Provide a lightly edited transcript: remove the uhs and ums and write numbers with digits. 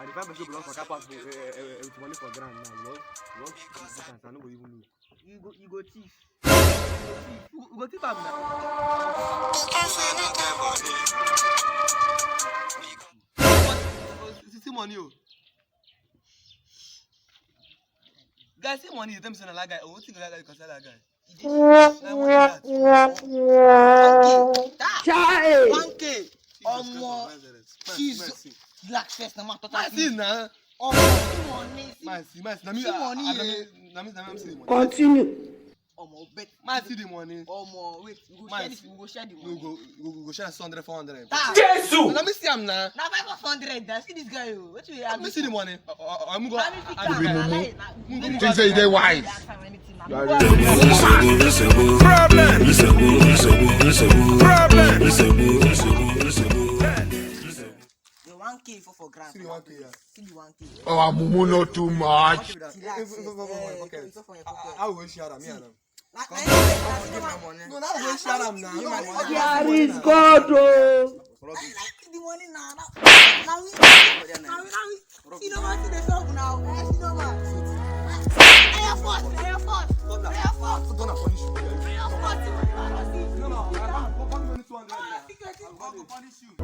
And if I person belong for car park with money for grand now, you want I no go even know. You go thief. You go thief am now. See money oh. Guys, see money, you tell me say na that guy. Oh, what think that guy consider that guy? Chai! 1K. She's black face na man total. See na. Money. See money. Continue. Bet. Man see the money. Wait, we go share the money. We go share 100, 400. Jesus! Let me see him now. Now 500. See this guy. What you Let me see the money. I'm go. Think say they wise. The 1K for grand. See the 1K, yeah. See the 1K. Oh, Mumu not too much. I will share them, yeah. No, now we share them now. There is God. Oh. the money now. Now we. See no man see the shop now. See no man. Air force. Gonna punish you. Air force. No, I'm gonna punish you.